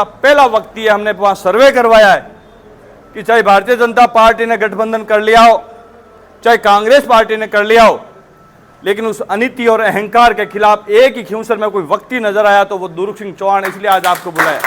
पहला वक्त ही हमने वहां सर्वे करवाया है कि चाहे भारतीय जनता पार्टी ने गठबंधन कर लिया हो, चाहे कांग्रेस पार्टी ने कर लिया हो, लेकिन उस अनीति और अहंकार के खिलाफ एक ही खिंवसर में कोई व्यक्ति नजर आया तो वो दुरुख सिंह चौहान, इसलिए आज आपको बुलाया।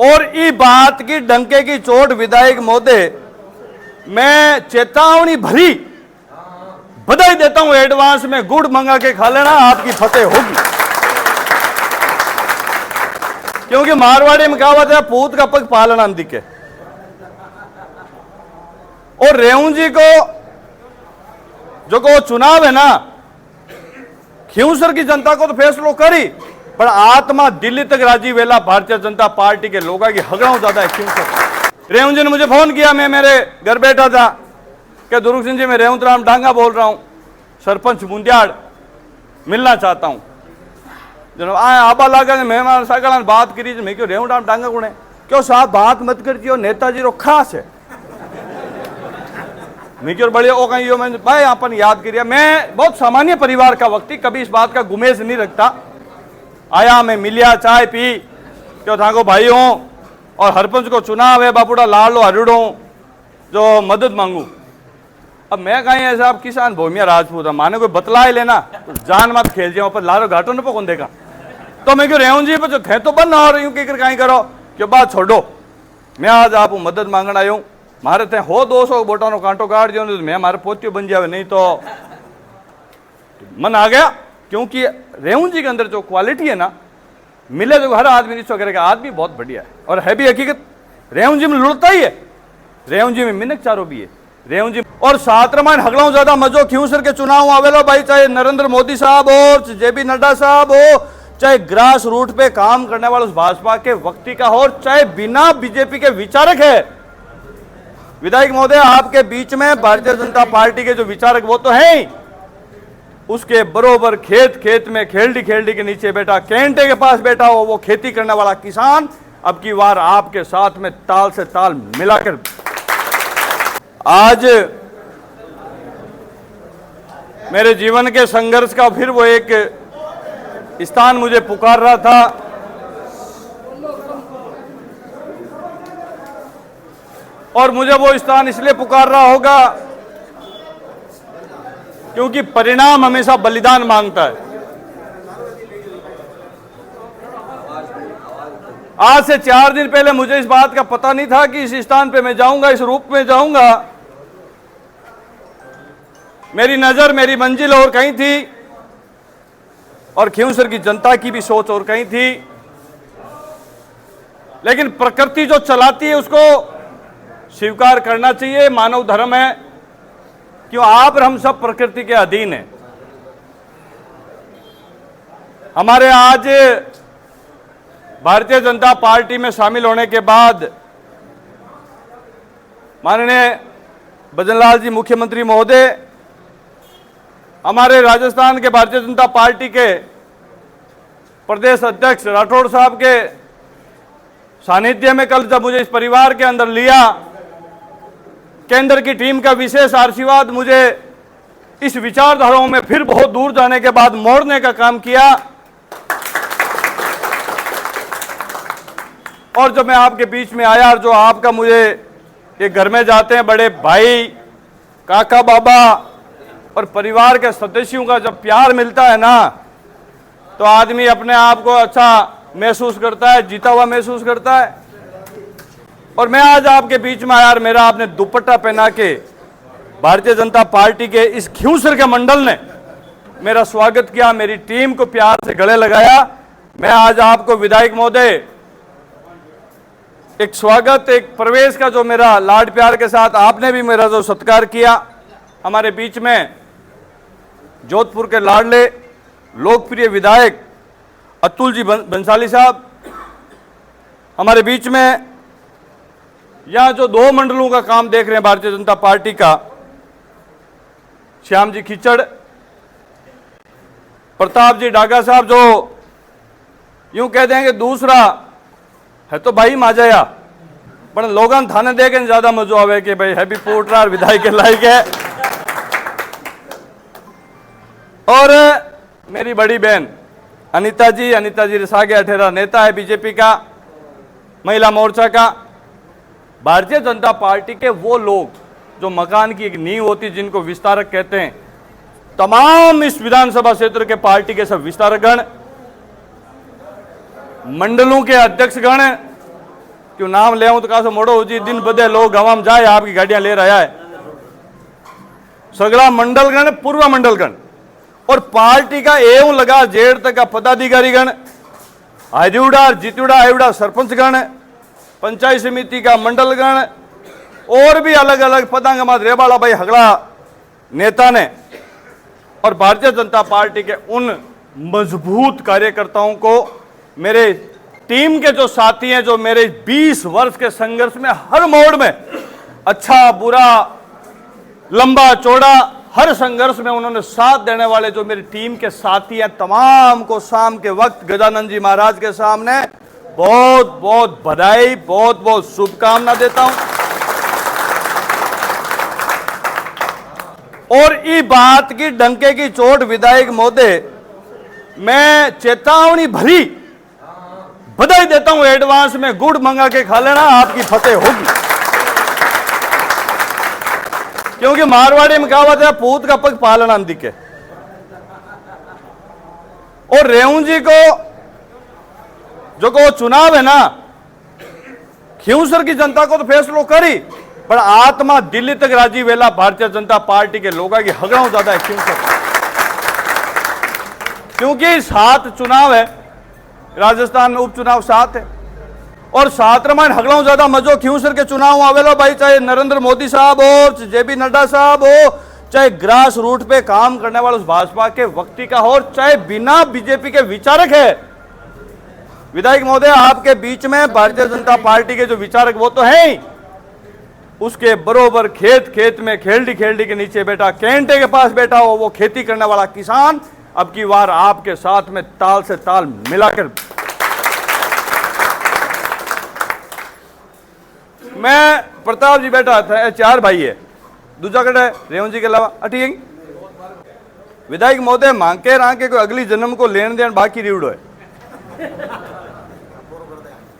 और ये बात की डंके की चोट विधायक महोदय, मैं चेतावनी भरी बधाई देता हूं, एडवांस में गुड़ मंगा के खा लेना, आपकी फतेह होगी। क्योंकि मारवाड़ी में कहावत है, पूत का पग पालना दिखे। और रेवू जी को जो को चुनाव है ना, खिंवसर की जनता को तो फैसलो करी, पर आत्मा दिल्ली तक राजी वेला भारतीय जनता पार्टी के लोगों की हगड़ाऊ ज्यादा है खिंवसर। रेवू जी ने मुझे फोन किया, मैं मेरे घर बैठा था, कि दुरुख सिंह जी मैं रेवंत राम डांगा बोल रहा हूं, सरपंच मुंदियाड़, मिलना चाहता हूं। जनाब आए आबा लागा ने मेहमान सागला बात करी, मैं क्यों रेवंत राम डांगा गुणे क्यों साहब बात मत करती हो, नेताजी रो खास है। मैं क्यों बढ़िया ओ कहीं मैं भाई अपन याद करिए, मैं बहुत सामान्य परिवार का व्यक्ति, कभी इस बात का गुमेज नहीं रखता। आया, मैं मिलिया, चाय पी, क्यों थाको भाई हूं, और हरपंच को चुनाव है, बापूड़ा लाल लो हरिड़ो जो मदद मांगू। अब मैं कहीं ऐसा आप किसान भूमिया राजपूत है, माने कोई बतला ही लेना तो जान मत खेल जाओ, पर लारो घाटो न कौन देखा। तो मैं क्यों रेवंत जी पर थे तो बन और यूं कहकर कहीं करो, क्यों बात छोड़ो, मैं आज आप मदद मांगना आयो, मारे थे हो 200 बोटा नो कांटो काट दियो, तो मैं मारे पोतियो बन जावे, नहीं तो मन आ गया। क्योंकि रेवंत जी के अंदर जो क्वालिटी है ना, मिले तो हर आदमी निश्चय करेगा, आदमी बहुत बढ़िया है, और है भी हकीकत। रेवंत जी में लुड़ता ही है, रेवंत जी में मिनक चारो भी है, रेवंत जी और सात रमान हगड़ों ज्यादा मजो खिंवसर के चुनाव आवेलो भाई, चाहे नरेंद्र मोदी साहब हो, जेपी नड्डा साहब हो, चाहे ग्रास रूट पे काम करने वाले उस भाजपा के व्यक्ति का हो, चाहे बिना बीजेपी के विचारक है। विधायक महोदय, आपके बीच में भारतीय जनता पार्टी के जो विचारक वो तो है ही, उसके बरोबर खेत खेत में खेलडी खेलडी के नीचे बैठा, कैंटे के पास बैठा हो वो खेती करने वाला किसान, अब की बार आपके साथ में ताल से ताल मिलाकर आज मेरे जीवन के संघर्ष का फिर वो एक स्थान मुझे पुकार रहा था। और मुझे वो स्थान इसलिए पुकार रहा होगा क्योंकि परिणाम हमेशा बलिदान मांगता है। आज से 4 दिन पहले मुझे इस बात का पता नहीं था कि इस स्थान पे मैं जाऊंगा, इस रूप में जाऊंगा। मेरी नजर, मेरी मंजिल और कहीं थी, और खिंवसर की जनता की भी सोच और कहीं थी। लेकिन प्रकृति जो चलाती है उसको स्वीकार करना चाहिए, मानव धर्म है। क्यों आप और हम सब प्रकृति के अधीन हैं। हमारे आज भारतीय जनता पार्टी में शामिल होने के बाद माननीय भजनलाल जी मुख्यमंत्री महोदय, हमारे राजस्थान के भारतीय जनता पार्टी के प्रदेश अध्यक्ष राठौड़ साहब के सानिध्य में कल जब मुझे इस परिवार के अंदर लिया, केंद्र की टीम का विशेष आशीर्वाद मुझे इस विचारधाराओं में फिर बहुत दूर जाने के बाद मोड़ने का काम किया। और जब मैं आपके बीच में आया, जो आपका मुझे ये घर में जाते हैं बड़े भाई, काका, बाबा और परिवार के सदस्यों का जब प्यार मिलता है ना, तो आदमी अपने आप को अच्छा महसूस करता है, जीता हुआ महसूस करता है। और मैं आज आपके बीच में आया, मेरा आपने दुपट्टा पहना के भारतीय जनता पार्टी के इस खिंवसर के मंडल ने मेरा स्वागत किया, मेरी टीम को प्यार से गले लगाया। मैं आज आपको विधायक महोदय एक स्वागत, एक प्रवेश का जो मेरा लाड प्यार के साथ आपने भी मेरा जो सत्कार किया। हमारे बीच में जोधपुर के लाडले लोकप्रिय विधायक अतुल जी बंसाली साहब, हमारे बीच में यहां जो 2 मंडलों का काम देख रहे हैं भारतीय जनता पार्टी का, श्याम जी खिचड़, प्रताप जी डागा साहब, जो यूं कह देंगे दूसरा है तो भाई माजाया, पर लोगन थाने देखे ज्यादा मजो आवे कि भाई हैप्पी पोर्टरार विधायक के लायक है। और मेरी बड़ी बहन अनीता जी रिसागे अठेरा नेता है बीजेपी का, महिला मोर्चा का, भारतीय जनता पार्टी के वो लोग जो मकान की एक नींव होती है जिनको विस्तारक कहते हैं, तमाम इस विधानसभा क्षेत्र के पार्टी के सब विस्तारकगण, मंडलों के अध्यक्षगण, क्यों नाम ले तो कहा मोड़ो हो जी, दिन बदे लोग हवाम जाए आपकी गाड़ियां ले रहा है, सगला मंडलगण, पूर्व मंडलगण और पार्टी का एवं लगा जेड़ तक का पदाधिकारीगण, हरिउड़ा जितुड़ा आयुड़ा सरपंचगण, पंचायत समिति का मंडलगण और भी अलग अलग पदांगमा रेवाड़ा भाई हगड़ा नेता ने और भारतीय जनता पार्टी के उन मजबूत कार्यकर्ताओं को, मेरे टीम के जो साथी हैं, जो मेरे 20 वर्ष के संघर्ष में हर मोड़ में अच्छा बुरा लंबा चौड़ा हर संघर्ष में उन्होंने साथ देने वाले जो मेरी टीम के साथी हैं, तमाम को शाम के वक्त गजानंद जी महाराज के सामने बहुत बहुत बधाई, बहुत बहुत शुभकामना देता हूं। और ये बात की डंके की चोट विधायक महोदय, मैं चेतावनी भरी बधाई देता हूं, एडवांस में गुड़ मंगा के खा लेना, आपकी फतेह होगी। क्योंकि मारवाड़ी में कहावत है, पूत का पग पालना दिखे। और रेऊ जी को जो को चुनाव है ना, खींवसर की जनता को तो फैसलो करी, पर आत्मा दिल्ली तक राजी वेला भारतीय जनता पार्टी के लोगों की हगड़ों ज्यादा है खींवसर, क्योंकि 7 चुनाव है, राजस्थान में उपचुनाव 7 है और 7 रमान हगड़ों ज्यादा मजो खींवसर के चुनाव आवेलो भाई, चाहे नरेंद्र मोदी साहब हो, जेपी नड्डा साहब हो, चाहे ग्रास रूट पे काम करने वाले उस भाजपा के व्यक्ति का हो, चाहे बिना बीजेपी के विचारक है। विधायक महोदय, आपके बीच में भारतीय जनता पार्टी के जो विचारक वो तो है ही, उसके बरोबर खेत खेत में खेलडी खेलडी के नीचे बैठा, कैंटे के पास बैठा हो वो खेती करने वाला किसान, अब की बार आपके साथ में ताल से ताल मिलाकर। मैं प्रताप जी बैठा था, 4 भाई है, दूसरा कट है रेवंत जी के अलावा ठीक। विधायक महोदय, मांगे रांके कोई अगली जन्म को लेन देन बाकी रिवड़ो है।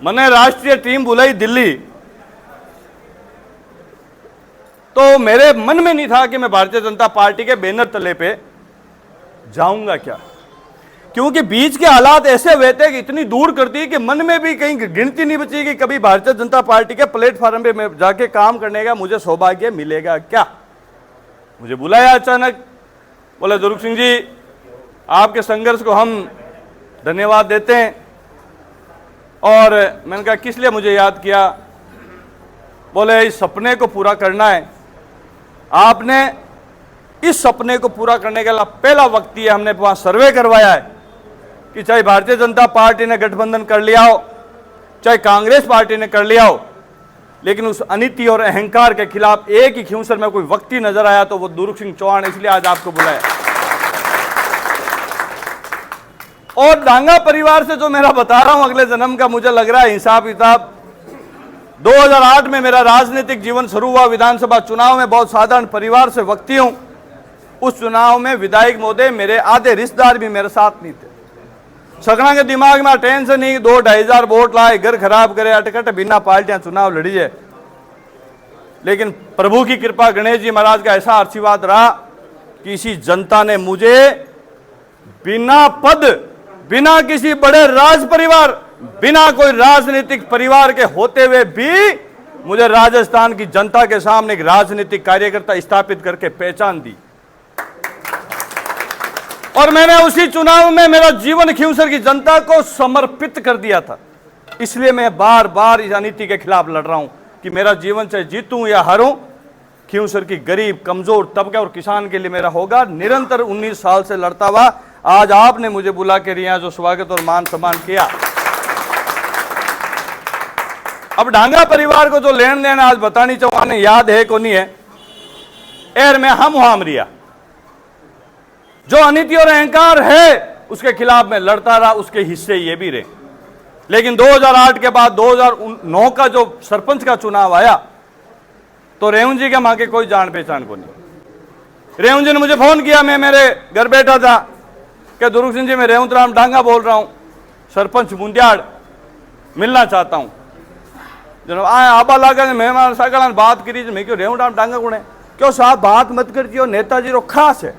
मैंने राष्ट्रीय टीम बुलाई दिल्ली, तो मेरे मन में नहीं था कि मैं भारतीय जनता पार्टी के बैनर तले पे जाऊंगा क्या, क्योंकि बीच के हालात ऐसे हुए थे कि इतनी दूर कर दी कि मन में भी कहीं गिनती नहीं बची कि कभी भारतीय जनता पार्टी के प्लेटफॉर्म पे जाके काम करने का मुझे सौभाग्य मिलेगा क्या। मुझे बुलाया अचानक, बोले दुर्ग सिंह जी, आपके संघर्ष को हम धन्यवाद देते हैं। और मैंने कहा किस लिए मुझे याद किया? बोले इस सपने को पूरा करना है, आपने इस सपने को पूरा करने के लिए पहला वक्त ये हमने वहां सर्वे करवाया है कि चाहे भारतीय जनता पार्टी ने गठबंधन कर लिया हो, चाहे कांग्रेस पार्टी ने कर लिया हो, लेकिन उस अनीति और अहंकार के खिलाफ एक ही खींवसर में कोई व्यक्ति नजर आया तो वो दुर्ग सिंह चौहान, इसलिए आज आपको बुलाया। और डांगा परिवार से जो मेरा बता रहा हूं अगले जन्म का, मुझे लग रहा है हिसाब किताब 2008 में मेरा राजनीतिक जीवन शुरू हुआ विधानसभा चुनाव में, बहुत साधारण परिवार से व्यक्ति हूं। उस चुनाव में विधायक महोदय मेरे आधे रिश्तेदार भी मेरे साथ नहीं थे। सगना के दिमाग में टेंशन नहीं, 2-2.5 हजार वोट लाए, घर खराब करे, अटकट बिना पार्टियां चुनाव लड़ी है। लेकिन प्रभु की कृपा, गणेश जी महाराज का ऐसा आशीर्वाद रहा कि इसी जनता ने मुझे बिना पद, बिना किसी बड़े राज परिवार, बिना कोई राजनीतिक परिवार के होते हुए भी मुझे राजस्थान की जनता के सामने एक राजनीतिक कार्यकर्ता स्थापित करके पहचान दी। और मैंने उसी चुनाव में मेरा जीवन खींवसर की जनता को समर्पित कर दिया था। इसलिए मैं बार बार इस अनीति के खिलाफ लड़ रहा हूं कि मेरा जीवन चाहे जीतूं या हारूं, खींवसर की गरीब कमजोर तबके और किसान के लिए मेरा होगा। निरंतर 19 साल से लड़ता हुआ आज आपने मुझे बुला के यहाँ जो स्वागत और मान सम्मान किया। अब डांगा परिवार को जो लेन देन आज बतानी चाहूंगा, याद है को नहीं है, एर में हम हम रिया, जो अनीति और अहंकार है उसके खिलाफ मैं लड़ता रहा, उसके हिस्से ये भी रहे। लेकिन 2008 के बाद 2009 का जो सरपंच का चुनाव आया तो रेवंत जी के मां के कोई जान पहचान को नहीं। रेवंत जी ने मुझे फोन किया, मैं मेरे घर बैठा था, कि दुर्ग सिंह जी मैं रेवंत राम डांगा बोल रहा हूं, सरपंच मुंदियाड़ मिलना चाहता हूं। जनो आए आबा लागे ने मेहमान सगला बात करी मैं क्यों रेहू डाम डांगा गुणे क्यों साहब बात मत करती हो नेताजी रो खास है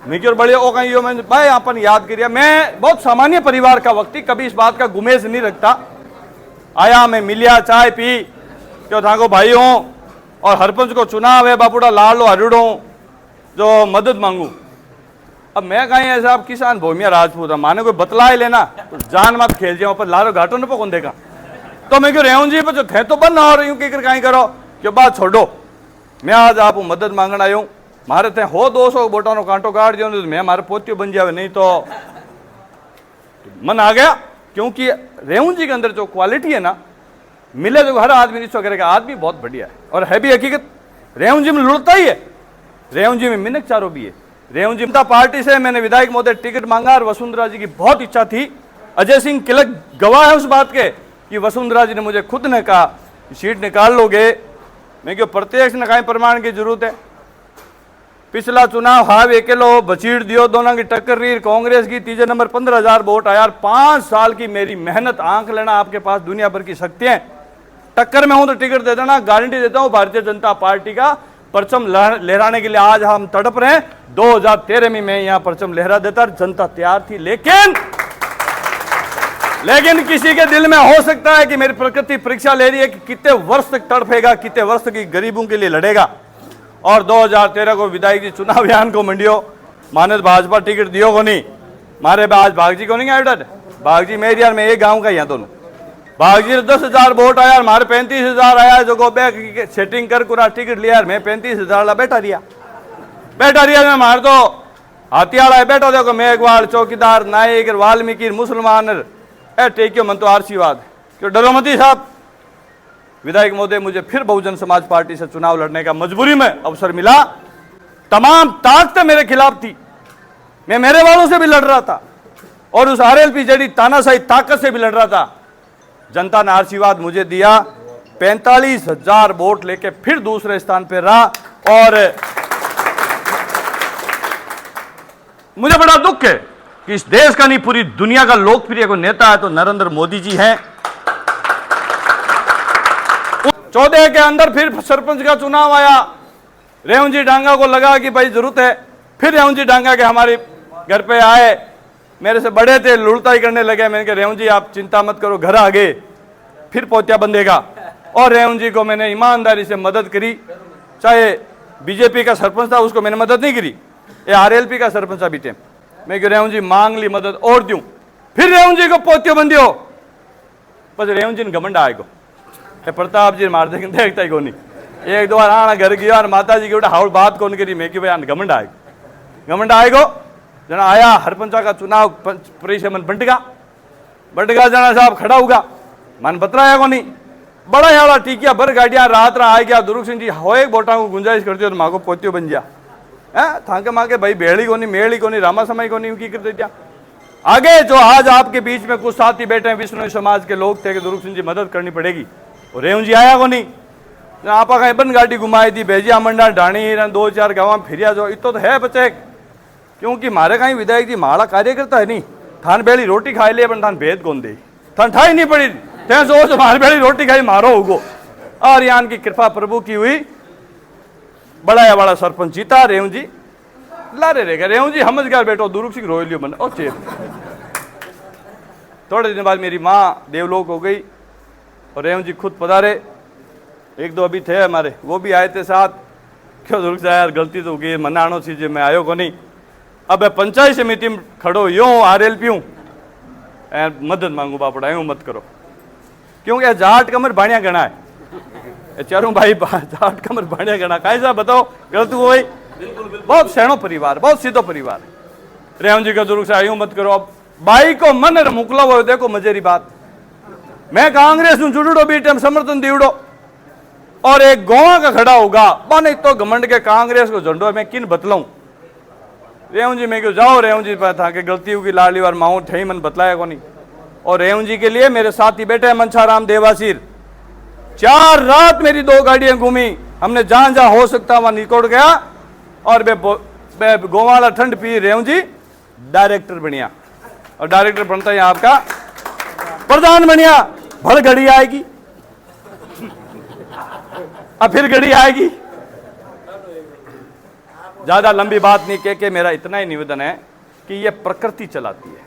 मैं क्यों बड़े ओ कहीं मैं भाई अपन याद करिया मैं बहुत सामान्य परिवार का व्यक्ति कभी इस बात का गुमेज नहीं रखता आया मैं मिलिया चाय पी क्यों थाको भाई हूं और हरपंच को चुनाव है बापूड़ा लाल लो हरिड़ो जो मदद मांगू अब मैं कहीं ऐसा आप किसान भूमिया राजपूत है माने कोई बतला ही लेना तो जान मत खेल जाओ पर लारो घाटो न कौन देखा तो मैं क्यों रेहूं जी पर थे तो बंद और यूं की कहीं करो क्यों बात छोड़ो मैं आज आप मदद मांगना आयो मारे थे हो 200 बोटा नो कांटो काट दियो तो मैं मारे पोतियो बन जावे नहीं तो मन आ गया क्योंकि रेहूं जी के अंदर जो क्वालिटी है ना मिले जो हर आदमी रिश्ता करेगा आदमी बहुत बढ़िया है और है भी हकीकत रेहूं जी में लुड़ता ही है रेहूं जी में मिनक चारो भी है रेहूं जी जनता पार्टी से मैंने विधायक महोदय टिकट मांगा और वसुंधरा जी की बहुत इच्छा थी अजय सिंह किलक गवाह है उस बात के कि वसुंधरा जी ने मुझे खुद ने कहा सीट निकाल लोगे मैं क्यों प्रत्यक्ष न कहीं प्रमाण की जरूरत है पिछला चुनाव हाव अकेलो बचीड़ दियो दोनों की टक्कर रही कांग्रेस की तीसरे नंबर 15,000 वोट आया 5 साल की मेरी मेहनत आंक लेना आपके पास दुनिया भर की शक्तियां टक्कर में हूं तो टिकट दे देना गारंटी देता हूं भारतीय जनता पार्टी का परचम लहराने के लिए आज हम तड़प रहे हैं 2013 में मैं यहां परचम लहरा देता जनता तैयार थी लेकिन किसी के दिल में हो सकता है कि मेरी प्रकृति परीक्षा ले रही है कि कितने वर्ष तक तड़पेगा कितने वर्ष तक गरीबों के लिए लड़ेगा और 2013 को विधायक जी चुनाव अभियान को मंडियो मानस भाजपा टिकट दियो को नहीं मारे आज भागजी को नहीं आया भागजी मेरी यार मैं एक गांव का यहाँ दोनों भागजी 10,000 वोट आया मारे 35,000 आया जो को बैक सेटिंग कर पूरा टिकट लिया मैं 35,000 ला बैठा रिया मैं मार दो हाथियाला बैठा देखो मेघवाल चौकीदार नायक वाल्मीकि मुसलमान ए टेक्यो मन तो आशीर्वाद क्यों डरो मती साहब विधायक महोदय मुझे फिर बहुजन समाज पार्टी से चुनाव लड़ने का मजबूरी में अवसर मिला तमाम ताकतें मेरे खिलाफ थी मैं मेरे वालों से भी लड़ रहा था और उस आरएलपी जड़ी तानाशाही ताकत से भी लड़ रहा था जनता ने आशीर्वाद मुझे दिया 45,000 वोट लेके फिर दूसरे स्थान पर रहा और मुझे बड़ा दुख है कि इस देश का नहीं पूरी दुनिया का लोकप्रिय कोई नेता है तो नरेंद्र मोदी जी हैं 14 के अंदर फिर सरपंच का चुनाव आया रेहूं जी डांगा को लगा कि भाई जरूरत है फिर रेहूं जी डांगा के हमारे घर पे आए मेरे से बड़े थे लुड़ताई करने लगे मैंने कहा रेहूं जी आप चिंता मत करो घर आ गए फिर पोतिया बंधेगा और रेहूं जी को मैंने ईमानदारी से मदद करी चाहे बीजेपी का सरपंच था उसको मैंने मदद नहीं करी ये आरएलपी का सरपंच अभी थे मैं कह रेहूं जी मांग ली मदद और दूं फिर रेहूं जी को पोतियो बंधियो बस रेहूं जी ने घमंड आएगो प्रताप जी मार देंगे देखता ही कोनी एक दो बार आना घर गया और माता जी की उठा हाउल बात कौन करी मैं कि भाई घमंड आएगो जना आया हरपंचा का चुनाव परिषद मन बंटगा जना साहब खड़ा होगा मन बतलाया को नहीं बड़ा याला टीकिया भर गाड़ियां रात आ गया दुर्ग सिंह जी हो एक बोटा को गुंजाइश करती हो तो मांगो पोतियो बन जा है थाके मांगे भाई बेड़ी को नहीं मेड़ी को नहीं रामा समय को नहीं की कर दिया आगे जो आज आपके बीच में कुछ साथी बैठे हैं विष्णु समाज के लोग थे कि दुर्ग सिंह जी मदद करनी पड़ेगी और रेहूं जी आया को नहीं आप कहीं बन गाड़ी घुमाई थी भेजिया मंडा ढाणी 2-4 गाँव में फिरिया जो इतो तो है बच्चे क्योंकि मारे कहीं विधायक जी माड़ा कार्य करता है नहीं थान बेली रोटी खाई ले थान भेद कौन दे थान ठाई नहीं पड़ी थे सोच मारे बेली रोटी खाई मारो होगो और यहाँ की कृपा प्रभु की हुई बड़ा सरपंच जीता रेहूं जी लारे रहेगा रेहूं जी समझ गया बेटो दुर्ग सिंह रोय लियो मन और चेप थोड़े दिन बाद मेरी माँ देवलोक हो गई और रेहूं जी खुद पधारे 1-2 अभी थे हमारे वो भी आए थे साथ क्यों दुर्ग से यार गलती तो हो गई मनानो चीज मैं आयो को नहीं अब पंचायत समिति में खड़ो यूं आरएलपी हूं मदद मांगू बापड़ा यूं मत करो क्योंकि जाट कमर बाणिया गणा है चारों भाई जाट कमर बाणिया गणा काहे साहब बताओ गलत हुआ बहुत सैनो परिवार बहुत सीधो परिवार रेहूं जी का दुर्ग से यूं मत करो अब बाई को मन मुकला हुआ देखो मजेरी बात मैं कांग्रेस में जुड़ो बी टाइम समर्थन दीवड़ो और एक गोवा का खड़ा होगा बने तो घमंड के कांग्रेस को झंडो मैं किन बतलाऊं रेहूं जी मैं क्यों जाओ रेहूं जी पर था कि गलती होगी लाली और माऊ ठही मन बतलाया को नहीं और रेहूं जी के लिए मेरे साथी बैठे मनसाराम देवासीर 4 रात मेरी 2 गाड़ियां घूमी हमने जहां जहां हो सकता वहां निकल गया और बे गोवाला ठंड पी रेहूं जी डायरेक्टर बनिया और डायरेक्टर बनता है आपका प्रधान बनिया भर घड़ी आएगी, अब फिर घड़ी आएगी। ज्यादा लंबी बात नहीं कह के मेरा इतना ही निवेदन है कि ये प्रकृति चलाती है।